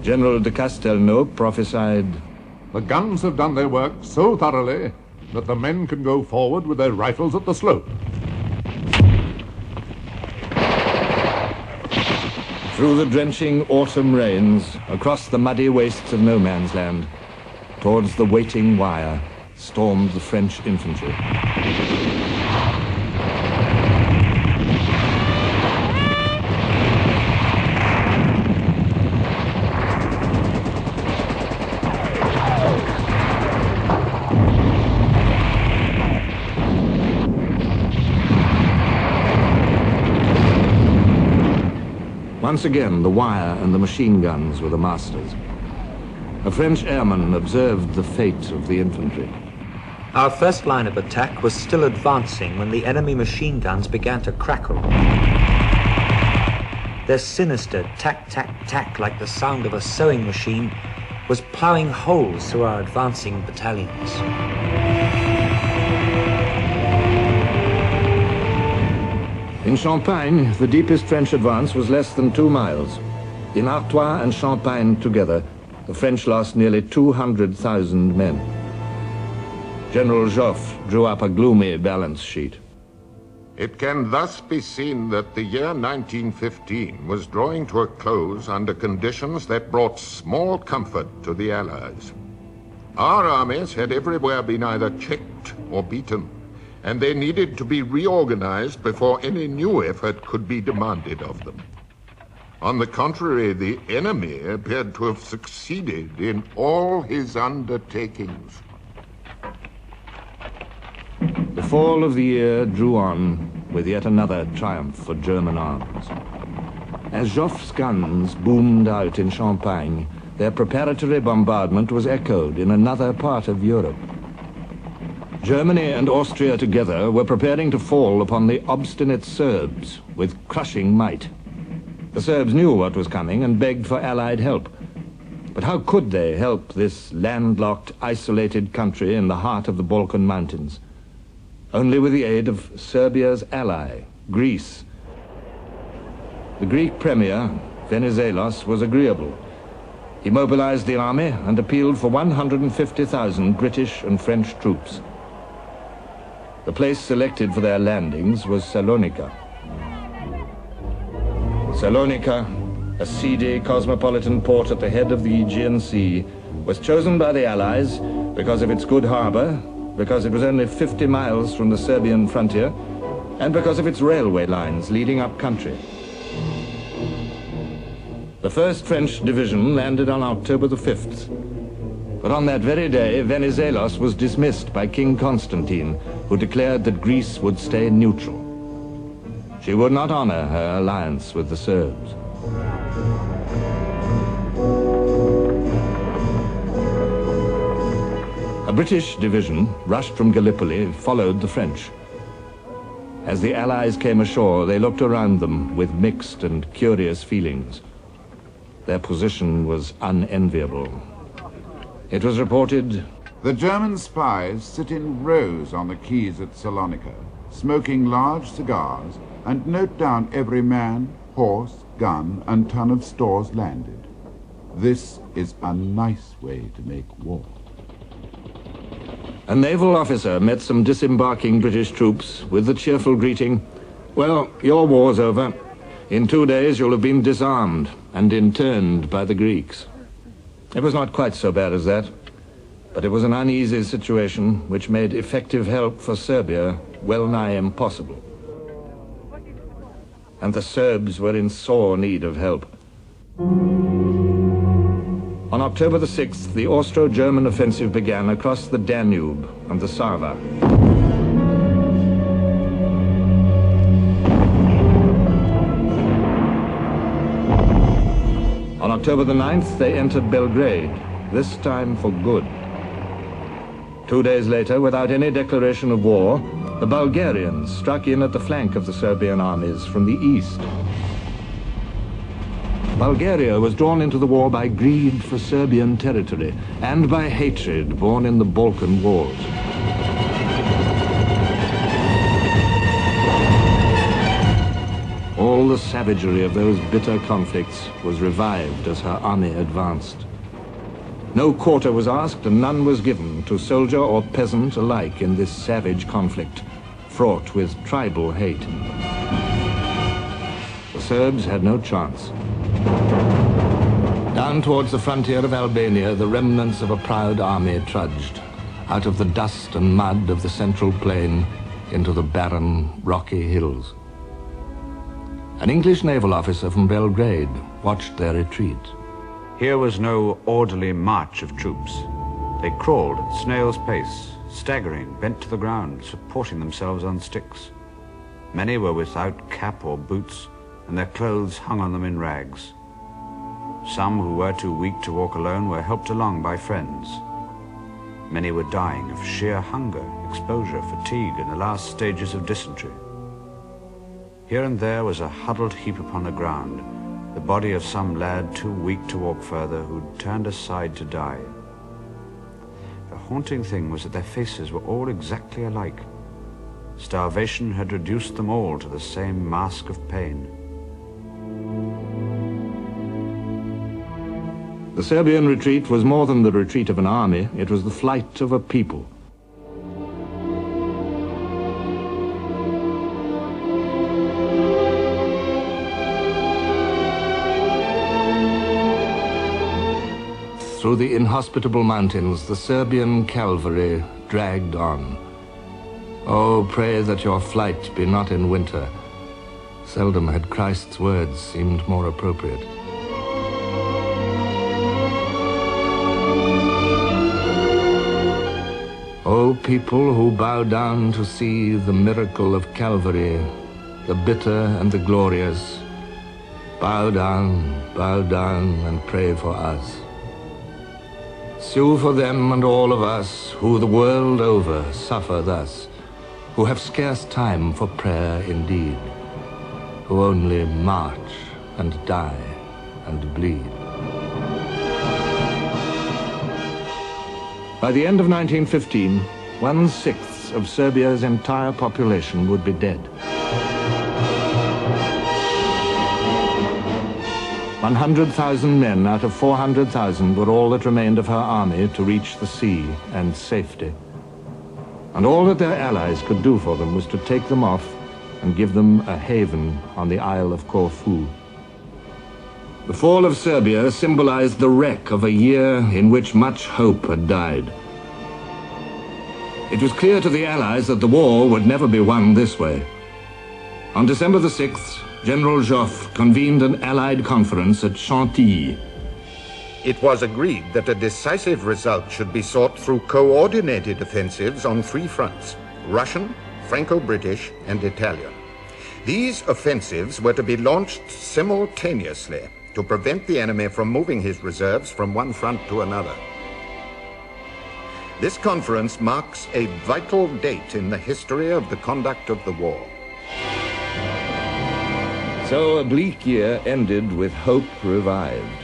General de Castelnau prophesied, "The guns have done their work so thoroughly that the men can go forward with their rifles at the slope." Through the drenching autumn rains, across the muddy wastes of no man's land, towards the waiting wire, stormed the French infantry. Once again, the wire and the machine guns were the masters. A French airman observed the fate of the infantry. Our first line of attack was still advancing when the enemy machine guns began to crackle. Their sinister tack-tack-tack, like the sound of a sewing machine, was ploughing holes through our advancing battalions. In Champagne, the deepest French advance was less than 2 miles. In Artois and Champagne together, the French lost nearly 200,000 men. General Joffre drew up a gloomy balance sheet. It can thus be seen that the year 1915 was drawing to a close under conditions that brought small comfort to the Allies. Our armies had everywhere been either checked or beaten, and they needed to be reorganized before any new effort could be demanded of them. On the contrary, the enemy appeared to have succeeded in all his undertakings. The fall of the year drew on with yet another triumph for German arms. As Joffre's guns boomed out in Champagne, their preparatory bombardment was echoed in another part of Europe. Germany and Austria together were preparing to fall upon the obstinate Serbs with crushing might. The Serbs knew what was coming and begged for Allied help. But how could they help this landlocked, isolated country in the heart of the Balkan Mountains? Only with the aid of Serbia's ally, Greece. The Greek premier, Venizelos, was agreeable. He mobilized the army and appealed for 150,000 British and French troops. The place selected for their landings was Salonika. Salonika, a seedy cosmopolitan port at the head of the Aegean Sea, was chosen by the Allies because of its good harbor, because it was only 50 miles from the Serbian frontier, and because of its railway lines leading up country. The 1st French Division landed on October the 5th. But on that very day, Venizelos was dismissed by King Constantine, who declared that Greece would stay neutral. She would not honor her alliance with the Serbs. A British division, rushed from Gallipoli, followed the French. As the Allies came ashore, they looked around them with mixed and curious feelings. Their position was unenviable. It was reported, "The German spies sit in rows on the quays at Salonika, smoking large cigars, and note down every man, horse, gun, and ton of stores landed. This is a nice way to make war." a naval officer met some disembarking British troops with the cheerful greeting, "Well, your war's over. In 2 days you'll have been disarmed and interned by the Greeks." It was not quite so bad as that, but it was an uneasy situation which made effective help for Serbia well nigh impossible. And the Serbs were in sore need of help. On October the 6th, the Austro-German offensive began across the Danube and the Sava. On October the 9th, they entered Belgrade, this time for good. 2 days later, without any declaration of war, the Bulgarians struck in at the flank of the Serbian armies from the east. Bulgaria was drawn into the war by greed for Serbian territory and by hatred born in the Balkan Wars. All the savagery of those bitter conflicts was revived as her army advanced. No quarter was asked and none was given to soldier or peasant alike in this savage conflict, fraught with tribal hate. The Serbs had no chance. Down towards the frontier of Albania, the remnants of a proud army trudged, out of the dust and mud of the central plain into the barren, rocky hills. An English naval officer from Belgrade watched their retreat. Here was no orderly march of troops. They crawled at snail's pace, staggering, bent to the ground, supporting themselves on sticks. Many were without cap or boots, and their clothes hung on them in rags. Some who were too weak to walk alone were helped along by friends. Many were dying of sheer hunger, exposure, fatigue, and the last stages of dysentery. Here and there was a huddled heap upon the ground, the body of some lad too weak to walk further, who'd turned aside to die. The haunting thing was that their faces were all exactly alike. Starvation had reduced them all to the same mask of pain. The Serbian retreat was more than the retreat of an army, it was the flight of a people. Through the inhospitable mountains, the Serbian cavalry dragged on. Oh, pray that your flight be not in winter. Seldom had Christ's words seemed more appropriate. O people who bow down to see the miracle of Calvary, the bitter and the glorious, bow down and pray for us. Sue for them and all of us who the world over suffer thus, who have scarce time for prayer indeed, who only march and die and bleed. By the end of 1915, 1/6 of Serbia's entire population would be dead. 100,000 men out of 400,000 were all that remained of her army to reach the sea and safety. And all that their allies could do for them was to take them off and give them a haven on the Isle of Corfu. The fall of Serbia symbolized the wreck of a year in which much hope had died. It was clear to the Allies that the war would never be won this way. On December the 6th, General Joffre convened an Allied conference at Chantilly. It was agreed that a decisive result should be sought through coordinated offensives on 3 fronts: Russian, Franco-British, and Italian. These offensives were to be launched simultaneously to prevent the enemy from moving his reserves from one front to another. This conference marks a vital date in the history of the conduct of the war. So a bleak year ended with hope revived.